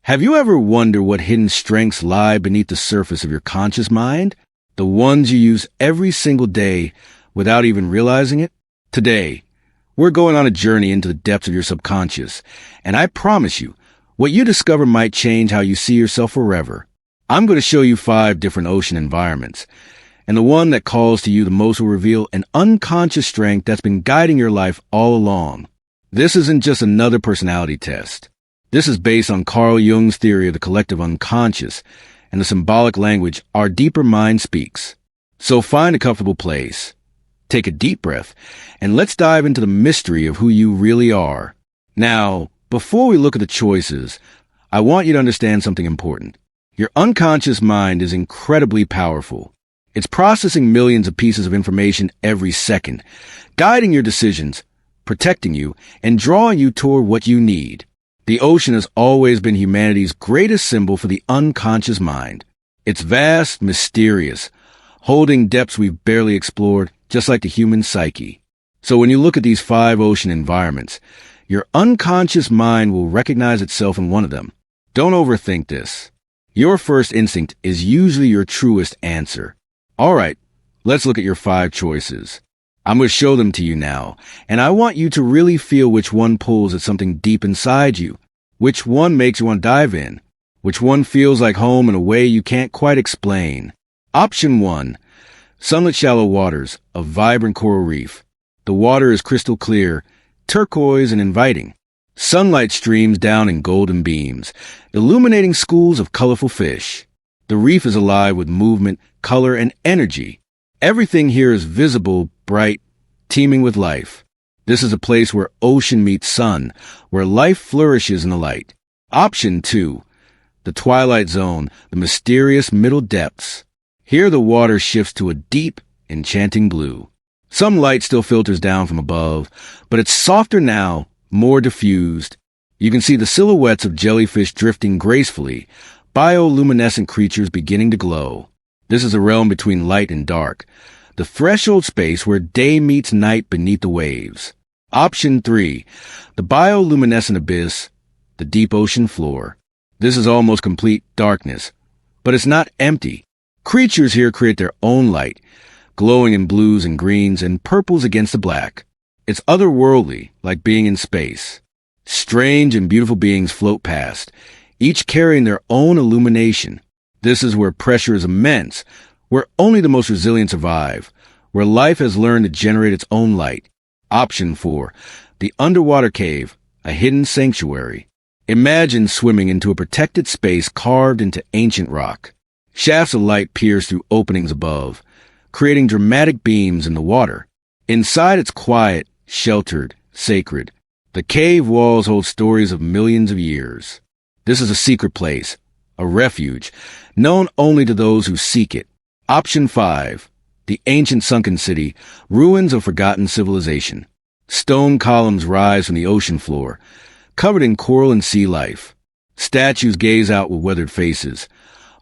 Have you ever wondered what hidden strengths lie beneath the surface of your conscious mind? The ones you use every single day without even realizing it? Today, we're going on a journey into the depths of your subconscious, and I promise you, what you discover might change how you see yourself forever. I'm going to show you 5 different ocean environments, and the one that calls to you the most will reveal an unconscious strength that's been guiding your life all along. This isn't just another personality test. This is based on Carl Jung's theory of the collective unconscious and the symbolic language our deeper mind speaks. So find a comfortable place, take a deep breath, and let's dive into the mystery of who you really are. Now, before we look at the choices, I want you to understand something important. Your unconscious mind is incredibly powerful. It's processing millions of pieces of information every second, guiding your decisions, protecting you, and drawing you toward what you need. The ocean has always been humanity's greatest symbol for the unconscious mind. It's vast, mysterious, holding depths we've barely explored, just like the human psyche. So when you look at these 5 ocean environments, your unconscious mind will recognize itself in one of them. Don't overthink this. Your first instinct is usually your truest answer. All right, let's look at your 5 choices. I'm going to show them to you now, and I want you to really feel which one pulls at something deep inside you, which one makes you want to dive in, which one feels like home in a way you can't quite explain. Option 1, sunlit shallow waters, a vibrant coral reef. The water is crystal clear, turquoise and inviting. Sunlight streams down in golden beams, illuminating schools of colorful fish. The reef is alive with movement, color, and energy. Everything here is visible, bright, teeming with life. This is a place where ocean meets sun, where life flourishes in the light. Option 2, the Twilight Zone, the mysterious middle depths. Here the water shifts to a deep, enchanting blue. Some light still filters down from above, but it's softer now, more diffused. You can see the silhouettes of jellyfish drifting gracefully, bioluminescent creatures beginning to glow. This is a realm between light and dark, the threshold space where day meets night beneath the waves. Option 3, the bioluminescent abyss, the deep ocean floor. This is almost complete darkness, but it's not empty. Creatures here create their own light, glowing in blues and greens and purples against the black. It's otherworldly, like being in space. Strange and beautiful beings float past, each carrying their own illumination. This is where pressure is immense, where only the most resilient survive, where life has learned to generate its own light. Option 4, the underwater cave, a hidden sanctuary. Imagine swimming into a protected space carved into ancient rock. Shafts of light pierce through openings above, creating dramatic beams in the water. Inside it's quiet, sheltered, sacred. The cave walls hold stories of millions of years. This is a secret place, a refuge, known only to those who seek it. Option 5, the ancient sunken city, ruins of forgotten civilization. Stone columns rise from the ocean floor, covered in coral and sea life. Statues gaze out with weathered faces,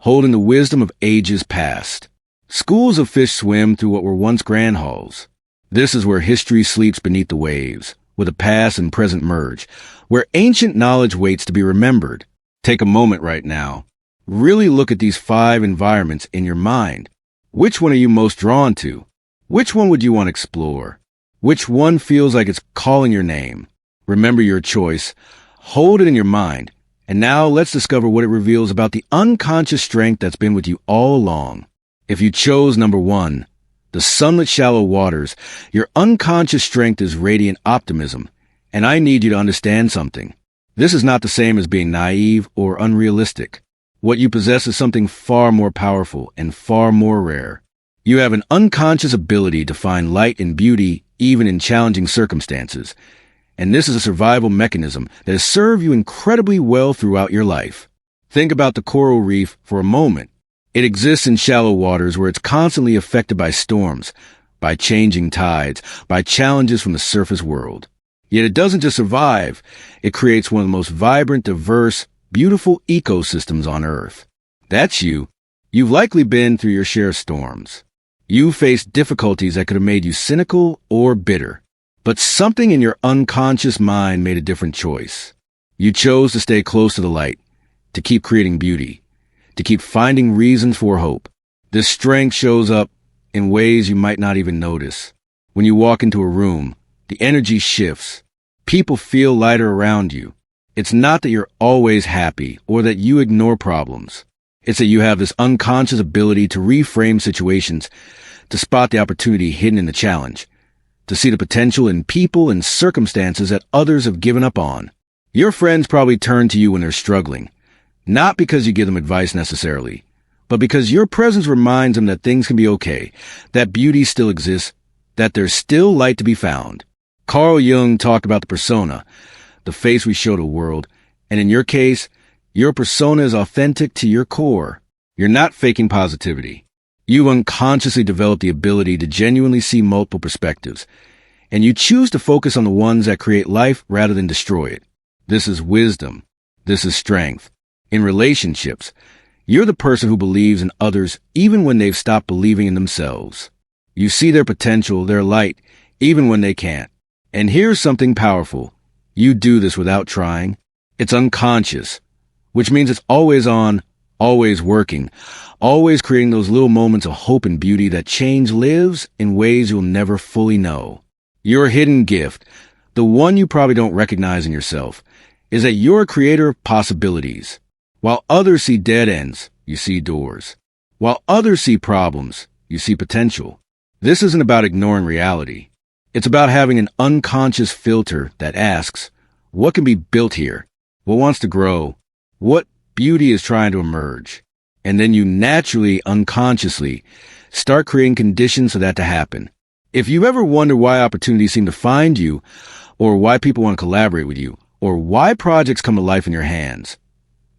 holding the wisdom of ages past. Schools of fish swim through what were once grand halls. This is where history sleeps beneath the waves, where the past and present merge, where ancient knowledge waits to be remembered. Take a moment right now. Really look at these 5 environments in your mind. Which one are you most drawn to? Which one would you want to explore? Which one feels like it's calling your name? Remember your choice. Hold it in your mind. And now let's discover what it reveals about the unconscious strength that's been with you all along. If you chose number 1, the sunlit shallow waters, your unconscious strength is radiant optimism. And I need you to understand something. This is not the same as being naive or unrealistic. What you possess is something far more powerful and far more rare. You have an unconscious ability to find light and beauty even in challenging circumstances. And this is a survival mechanism that has served you incredibly well throughout your life. Think about the coral reef for a moment. It exists in shallow waters where it's constantly affected by storms, by changing tides, by challenges from the surface world. Yet it doesn't just survive, it creates one of the most vibrant, diverse, beautiful ecosystems on Earth. That's you. You've likely been through your share of storms. You faced difficulties that could have made you cynical or bitter. But something in your unconscious mind made a different choice. You chose to stay close to the light, to keep creating beauty, to keep finding reasons for hope. This strength shows up in ways you might not even notice. When you walk into a room, the energy shifts. People feel lighter around you. It's not that you're always happy or that you ignore problems. It's that you have this unconscious ability to reframe situations, to spot the opportunity hidden in the challenge, to see the potential in people and circumstances that others have given up on. Your friends probably turn to you when they're struggling, not because you give them advice necessarily, but because your presence reminds them that things can be okay, that beauty still exists, that there's still light to be found. Carl Jung talked about the persona, the face we show the world, and in your case, your persona is authentic to your core. You're not faking positivity. You unconsciously develop the ability to genuinely see multiple perspectives, and you choose to focus on the ones that create life rather than destroy it. This is wisdom. This is strength. In relationships, you're the person who believes in others even when they've stopped believing in themselves. You see their potential, their light, even when they can't. And here's something powerful. You do this without trying. It's unconscious, which means it's always on, always working, always creating those little moments of hope and beauty that change lives in ways you'll never fully know. Your hidden gift, the one you probably don't recognize in yourself, is that you're a creator of possibilities. While others see dead ends, you see doors. While others see problems, you see potential. This isn't about ignoring reality. It's about having an unconscious filter that asks, what can be built here? What wants to grow? What beauty is trying to emerge? And then you naturally, unconsciously, start creating conditions for that to happen. If you ever wonder why opportunities seem to find you, or why people want to collaborate with you, or why projects come to life in your hands,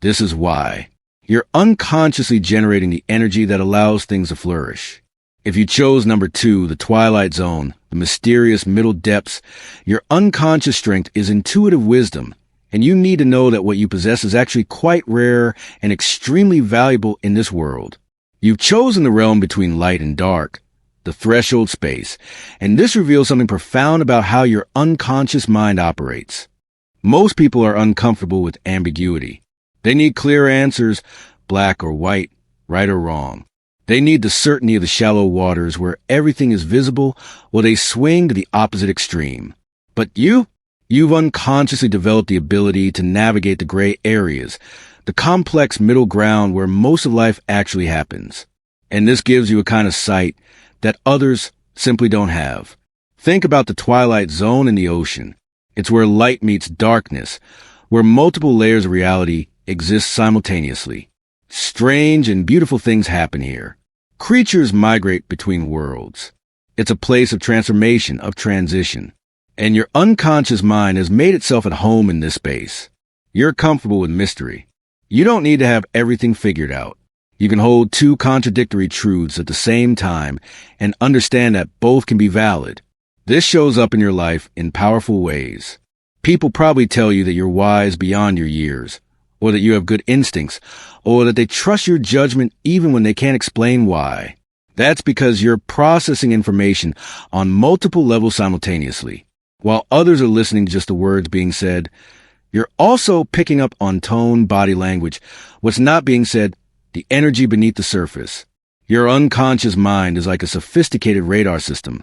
this is why. You're unconsciously generating the energy that allows things to flourish. If you chose number 2, the Twilight Zone, the mysterious middle depths, your unconscious strength is intuitive wisdom, and you need to know that what you possess is actually quite rare and extremely valuable in this world. You've chosen the realm between light and dark, the threshold space, and this reveals something profound about how your unconscious mind operates. Most people are uncomfortable with ambiguity. They need clear answers, black or white, right or wrong. They need the certainty of the shallow waters where everything is visible while they swing to the opposite extreme. But you've unconsciously developed the ability to navigate the gray areas, the complex middle ground where most of life actually happens. And this gives you a kind of sight that others simply don't have. Think about the Twilight Zone in the ocean. It's where light meets darkness, where multiple layers of reality exist simultaneously. Strange and beautiful things happen here. Creatures migrate between worlds. It's a place of transformation, of transition. And your unconscious mind has made itself at home in this space. You're comfortable with mystery. You don't need to have everything figured out. You can hold two contradictory truths at the same time and understand that both can be valid. This shows up in your life in powerful ways. People probably tell you that you're wise beyond your years, or that you have good instincts, or that they trust your judgment even when they can't explain why. That's because you're processing information on multiple levels simultaneously. While others are listening to just the words being said, you're also picking up on tone, body language, what's not being said, the energy beneath the surface. Your unconscious mind is like a sophisticated radar system,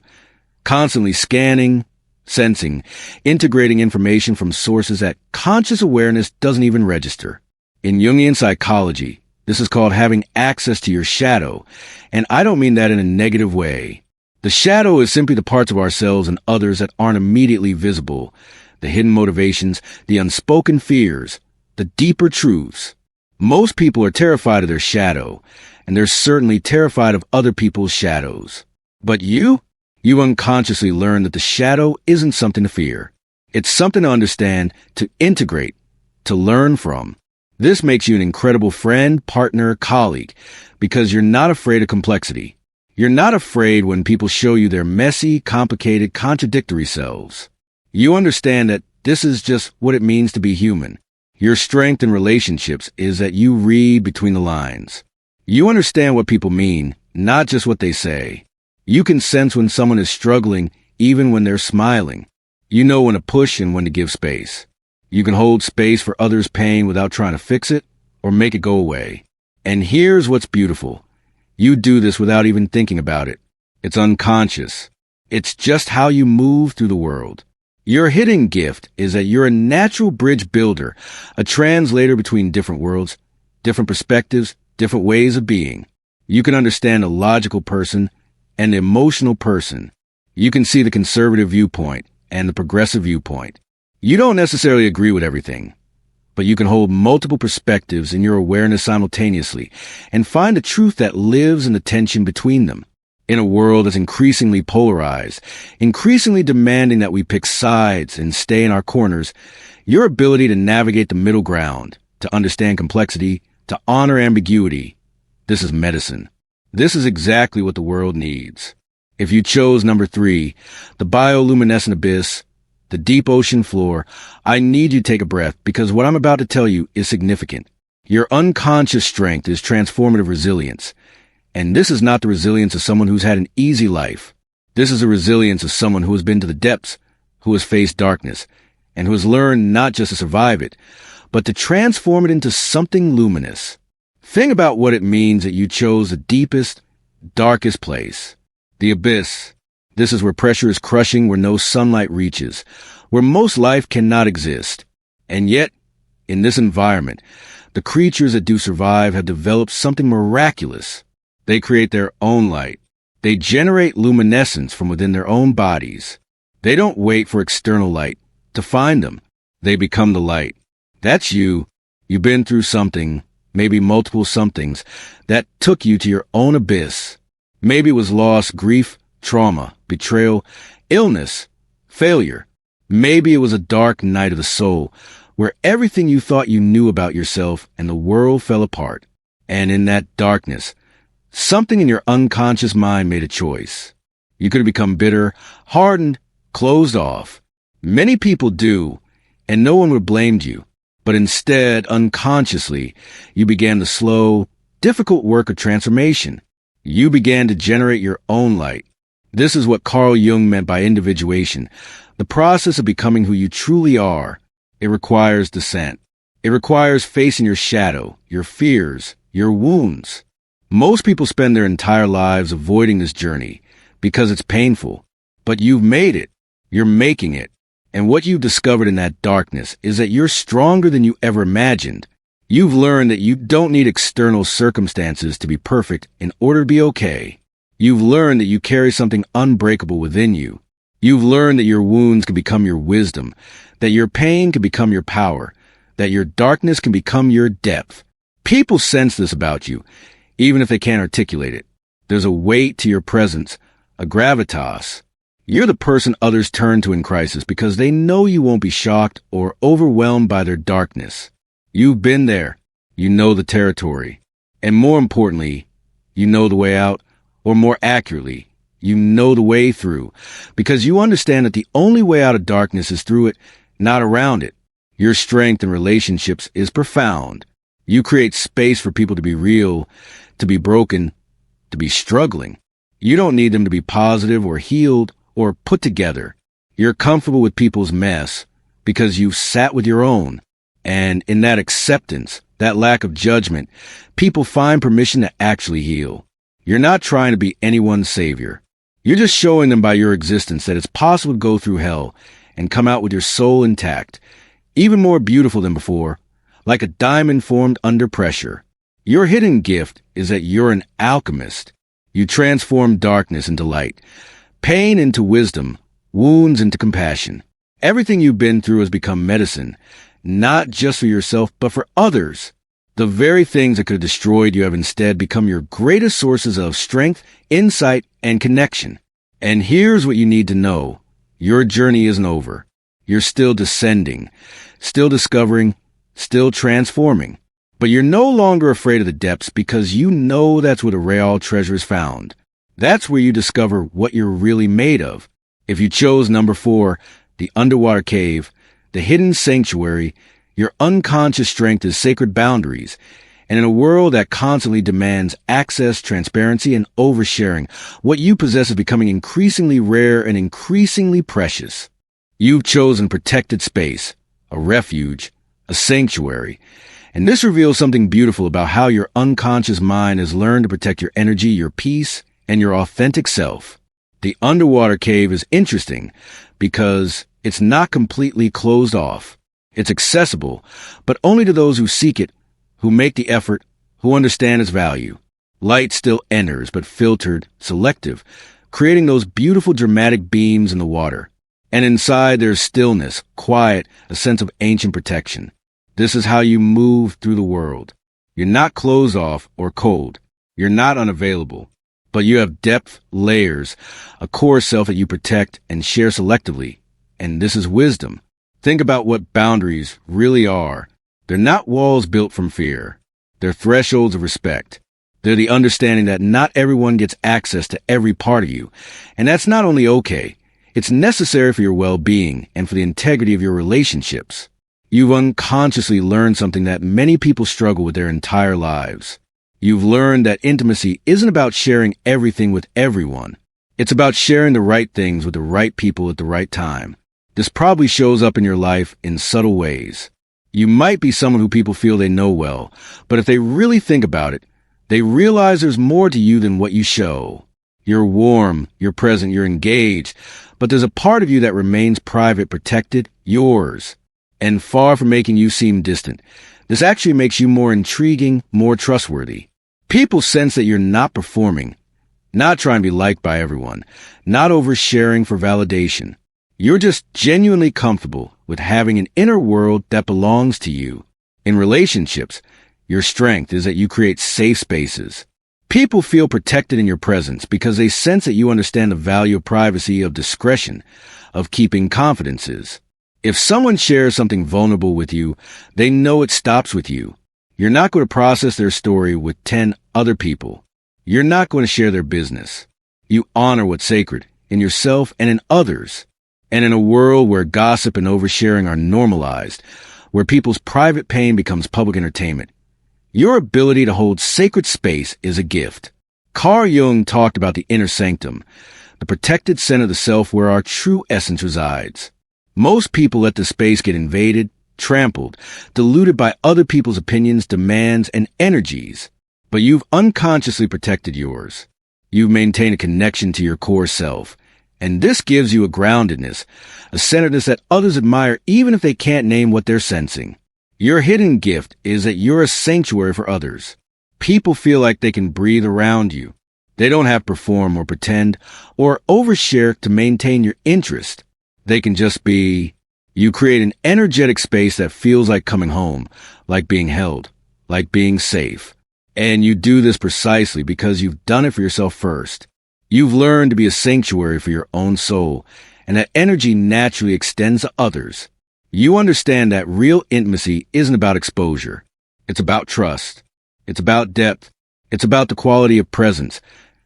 constantly scanning, sensing, integrating information from sources that conscious awareness doesn't even register. In Jungian psychology, this is called having access to your shadow, and I don't mean that in a negative way. The shadow is simply the parts of ourselves and others that aren't immediately visible, the hidden motivations, the unspoken fears, the deeper truths. Most people are terrified of their shadow, and they're certainly terrified of other people's shadows. But you unconsciously learn that the shadow isn't something to fear. It's something to understand, to integrate, to learn from. This makes you an incredible friend, partner, colleague, because you're not afraid of complexity. You're not afraid when people show you their messy, complicated, contradictory selves. You understand that this is just what it means to be human. Your strength in relationships is that you read between the lines. You understand what people mean, not just what they say. You can sense when someone is struggling, even when they're smiling. You know when to push and when to give space. You can hold space for others' pain without trying to fix it or make it go away. And here's what's beautiful. You do this without even thinking about it. It's unconscious. It's just how you move through the world. Your hidden gift is that you're a natural bridge builder, a translator between different worlds, different perspectives, different ways of being. You can understand a logical person and an emotional person. You can see the conservative viewpoint and the progressive viewpoint. You don't necessarily agree with everything, but you can hold multiple perspectives in your awareness simultaneously and find the truth that lives in the tension between them. In a world that's increasingly polarized, increasingly demanding that we pick sides and stay in our corners, your ability to navigate the middle ground, to understand complexity, to honor ambiguity, this is medicine. This is exactly what the world needs. If you chose number 3, the bioluminescent abyss, the deep ocean floor, I need you to take a breath because what I'm about to tell you is significant. Your unconscious strength is transformative resilience. And this is not the resilience of someone who's had an easy life. This is the resilience of someone who has been to the depths, who has faced darkness, and who has learned not just to survive it, but to transform it into something luminous. Think about what it means that you chose the deepest, darkest place. The abyss. This is where pressure is crushing, where no sunlight reaches, where most life cannot exist. And yet, in this environment, the creatures that do survive have developed something miraculous. They create their own light. They generate luminescence from within their own bodies. They don't wait for external light to find them. They become the light. That's you. You've been through something, maybe multiple somethings, that took you to your own abyss. Maybe it was loss, grief, trauma, betrayal, illness, failure. Maybe it was a dark night of the soul, where everything you thought you knew about yourself and the world fell apart. And in that darkness, something in your unconscious mind made a choice. You could have become bitter, hardened, closed off. Many people do, and no one would have blamed you. But instead, unconsciously, you began the slow, difficult work of transformation. You began to generate your own light. This is what Carl Jung meant by individuation, the process of becoming who you truly are. It requires descent. It requires facing your shadow, your fears, your wounds. Most people spend their entire lives avoiding this journey because it's painful. But you've made it. You're making it. And what you've discovered in that darkness is that you're stronger than you ever imagined. You've learned that you don't need external circumstances to be perfect in order to be okay. You've learned that you carry something unbreakable within you. You've learned that your wounds can become your wisdom, that your pain can become your power, that your darkness can become your depth. People sense this about you, even if they can't articulate it. There's a weight to your presence, a gravitas. You're the person others turn to in crisis because they know you won't be shocked or overwhelmed by their darkness. You've been there. You know the territory. And more importantly, you know the way out, or more accurately, you know the way through, because you understand that the only way out of darkness is through it, not around it. Your strength in relationships is profound. You create space for people to be real, to be broken, to be struggling. You don't need them to be positive or healed or put together. You're comfortable with people's mess because you've sat with your own. And in that acceptance, that lack of judgment, people find permission to actually heal. You're not trying to be anyone's savior. You're just showing them by your existence that it's possible to go through hell and come out with your soul intact, even more beautiful than before, like a diamond formed under pressure. Your hidden gift is that you're an alchemist. You transform darkness into light, pain into wisdom, wounds into compassion. Everything you've been through has become medicine, not just for yourself, but for others. The very things that could have destroyed you have instead become your greatest sources of strength, insight, and connection. And here's what you need to know. Your journey isn't over. You're still descending, still discovering, still transforming. But you're no longer afraid of the depths because you know that's where the real treasure is found. That's where you discover what you're really made of. If you chose number 4, the underwater cave, the hidden sanctuary, your unconscious strength is sacred boundaries. And in a world that constantly demands access, transparency, and oversharing, what you possess is becoming increasingly rare and increasingly precious. You've chosen protected space, a refuge, a sanctuary. And this reveals something beautiful about how your unconscious mind has learned to protect your energy, your peace, and your authentic self. The underwater cave is interesting because it's not completely closed off. It's accessible, but only to those who seek it, who make the effort, who understand its value. Light still enters, but filtered, selective, creating those beautiful dramatic beams in the water. And inside there's stillness, quiet, a sense of ancient protection. This is how you move through the world. You're not closed off or cold. You're not unavailable. But you have depth, layers, a core self that you protect and share selectively. And this is wisdom. Think about what boundaries really are. They're not walls built from fear. They're thresholds of respect. They're the understanding that not everyone gets access to every part of you. And that's not only okay. It's necessary for your well-being and for the integrity of your relationships. You've unconsciously learned something that many people struggle with their entire lives. You've learned that intimacy isn't about sharing everything with everyone. It's about sharing the right things with the right people at the right time. This probably shows up in your life in subtle ways. You might be someone who people feel they know well, but if they really think about it, they realize there's more to you than what you show. You're warm, you're present, you're engaged, but there's a part of you that remains private, protected, yours, and far from making you seem distant. This actually makes you more intriguing, more trustworthy. People sense that you're not performing, not trying to be liked by everyone, not oversharing for validation. You're just genuinely comfortable with having an inner world that belongs to you. In relationships, your strength is that you create safe spaces. People feel protected in your presence because they sense that you understand the value of privacy, of discretion, of keeping confidences. If someone shares something vulnerable with you, they know it stops with you. You're not going to process their story with 10 other people. You're not going to share their business. You honor what's sacred in yourself and in others. And in a world where gossip and oversharing are normalized, where people's private pain becomes public entertainment, your ability to hold sacred space is a gift. Carl Jung talked about the inner sanctum, the protected center of the self where our true essence resides. Most people let the space get invaded, trampled, diluted by other people's opinions, demands, and energies. But you've unconsciously protected yours. You've maintained a connection to your core self. And this gives you a groundedness, a centeredness that others admire even if they can't name what they're sensing. Your hidden gift is that you're a sanctuary for others. People feel like they can breathe around you. They don't have to perform or pretend or overshare to maintain your interest. They can just be. You create an energetic space that feels like coming home, like being held, like being safe. And you do this precisely because you've done it for yourself first. You've learned to be a sanctuary for your own soul, and that energy naturally extends to others. You understand that real intimacy isn't about exposure. It's about trust. It's about depth. It's about the quality of presence,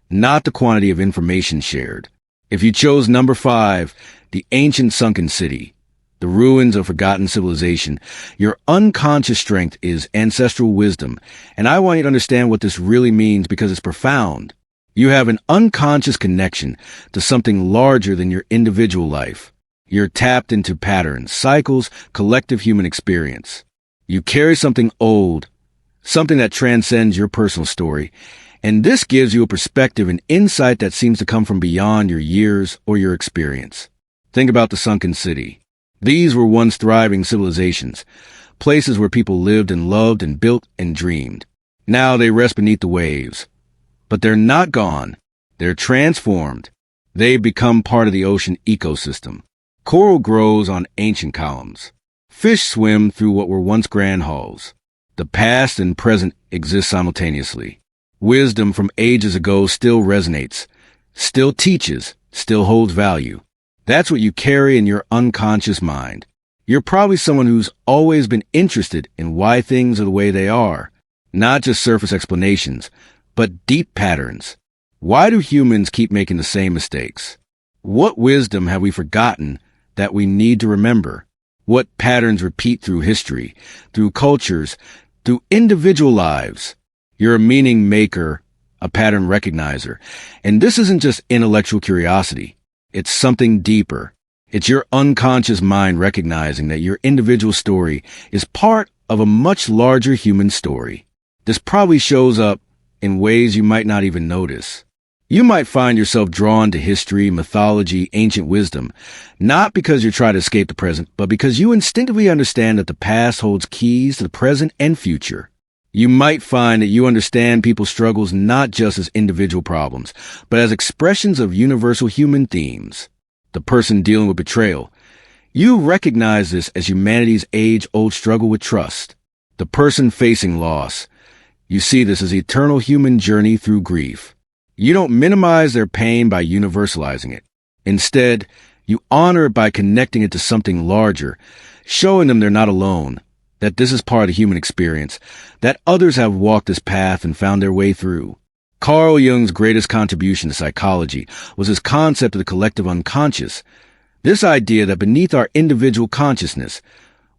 not the quantity of information shared. If you chose number 5, the ancient sunken city, the ruins of forgotten civilization, your unconscious strength is ancestral wisdom, and I want you to understand what this really means because it's profound. You have an unconscious connection to something larger than your individual life. You're tapped into patterns, cycles, collective human experience. You carry something old, something that transcends your personal story, and this gives you a perspective and insight that seems to come from beyond your years or your experience. Think about the sunken city. These were once thriving civilizations, places where people lived and loved and built and dreamed. Now they rest beneath the waves. But they're not gone. They're transformed. They've become part of the ocean ecosystem. Coral grows on ancient columns. Fish swim through what were once grand halls. The past and present exist simultaneously. Wisdom from ages ago still resonates, still teaches, still holds value. That's what you carry in your unconscious mind. You're probably someone who's always been interested in why things are the way they are, not just surface explanations, but deep patterns. Why do humans keep making the same mistakes? What wisdom have we forgotten that we need to remember? What patterns repeat through history, through cultures, through individual lives? You're a meaning maker, a pattern recognizer. And this isn't just intellectual curiosity. It's something deeper. It's your unconscious mind recognizing that your individual story is part of a much larger human story. This probably shows up in ways you might not even notice. You might find yourself drawn to history, mythology, ancient wisdom, not because you're trying to escape the present, but because you instinctively understand that the past holds keys to the present and future. You might find that you understand people's struggles not just as individual problems, but as expressions of universal human themes. The person dealing with betrayal. You recognize this as humanity's age-old struggle with trust. The person facing loss. You see this as the eternal human journey through grief. You don't minimize their pain by universalizing it. Instead, you honor it by connecting it to something larger, showing them they're not alone, that this is part of the human experience, that others have walked this path and found their way through. Carl Jung's greatest contribution to psychology was his concept of the collective unconscious, this idea that beneath our individual consciousness,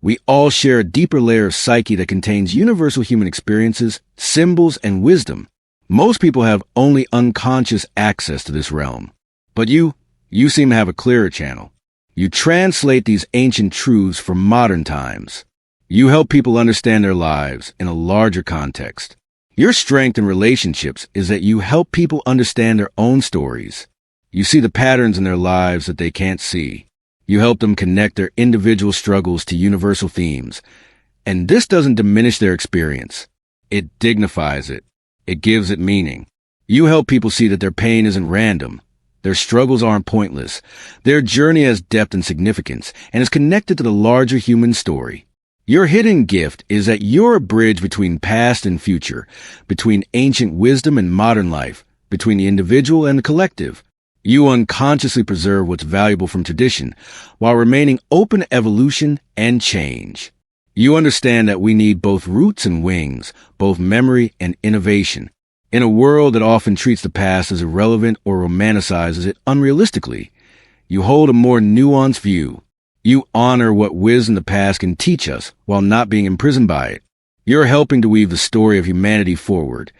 we all share a deeper layer of psyche that contains universal human experiences, symbols, and wisdom. Most people have only unconscious access to this realm. But you seem to have a clearer channel. You translate these ancient truths for modern times. You help people understand their lives in a larger context. Your strength in relationships is that you help people understand their own stories. You see the patterns in their lives that they can't see. You help them connect their individual struggles to universal themes. And this doesn't diminish their experience. It dignifies it. It gives it meaning. You help people see that their pain isn't random. Their struggles aren't pointless. Their journey has depth and significance and is connected to the larger human story. Your hidden gift is that you're a bridge between past and future, between ancient wisdom and modern life, between the individual and the collective. You unconsciously preserve what's valuable from tradition while remaining open to evolution and change. You understand that we need both roots and wings, both memory and innovation. In a world that often treats the past as irrelevant or romanticizes it unrealistically, you hold a more nuanced view. You honor what wisdom the past can teach us while not being imprisoned by it. You're helping to weave the story of humanity forward,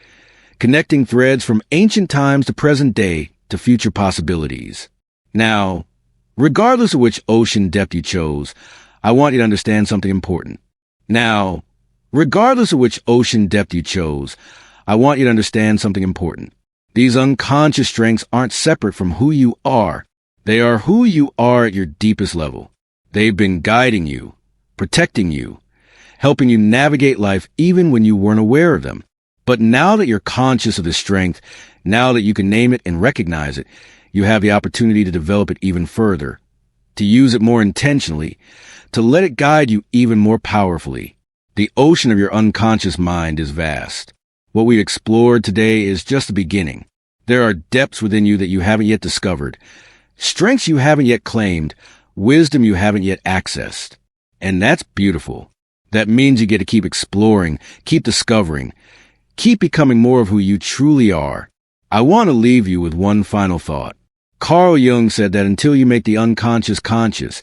connecting threads from ancient times to present day to future possibilities. Now, regardless of which ocean depth you chose, I want you to understand something important. These unconscious strengths aren't separate from who you are. They are who you are at your deepest level. They've been guiding you, protecting you, helping you navigate life even when you weren't aware of them. But now that you're conscious of this strength, now that you can name it and recognize it, you have the opportunity to develop it even further, to use it more intentionally, to let it guide you even more powerfully. The ocean of your unconscious mind is vast. What we explored today is just the beginning. There are depths within you that you haven't yet discovered, strengths you haven't yet claimed, wisdom you haven't yet accessed. And that's beautiful. That means you get to keep exploring, keep discovering, keep becoming more of who you truly are. I want to leave you with one final thought. Carl Jung said that until you make the unconscious conscious,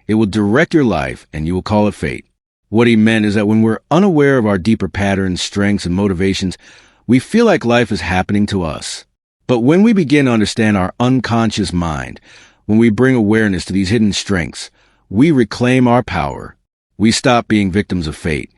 it will direct your life and you will call it fate. What he meant is that when we're unaware of our deeper patterns, strengths, and motivations, we feel like life is happening to us. But when we begin to understand our unconscious mind, when we bring awareness to these hidden strengths, we reclaim our power. We stop being victims of fate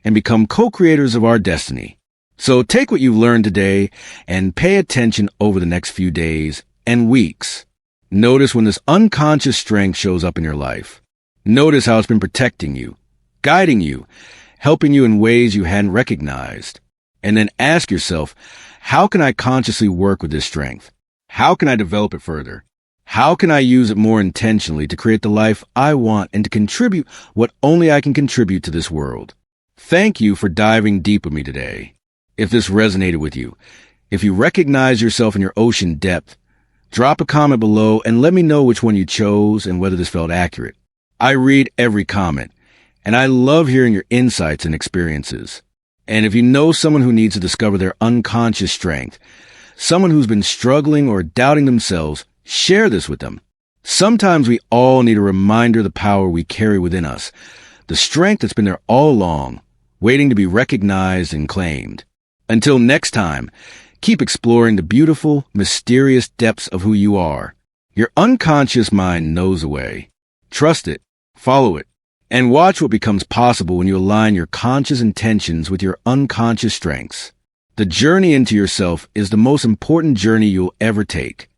and become co-creators of our destiny. So take what you've learned today and pay attention over the next few days and weeks. Notice when this unconscious strength shows up in your life. Notice how it's been protecting you, guiding you, helping you in ways you hadn't recognized. And then ask yourself, how can I consciously work with this strength? How can I develop it further? How can I use it more intentionally to create the life I want and to contribute what only I can contribute to this world? Thank you for diving deep with me today. If this resonated with you, if you recognize yourself in your ocean depth, drop a comment below and let me know which one you chose and whether this felt accurate. I read every comment, and I love hearing your insights and experiences. And if you know someone who needs to discover their unconscious strength, someone who's been struggling or doubting themselves, share this with them. Sometimes we all need a reminder of the power we carry within us, the strength that's been there all along, waiting to be recognized and claimed. Until next time, keep exploring the beautiful, mysterious depths of who you are. Your unconscious mind knows the way. Trust it, follow it, And watch what becomes possible when you align your conscious intentions with your unconscious strengths. The journey into yourself is the most important journey you'll ever take.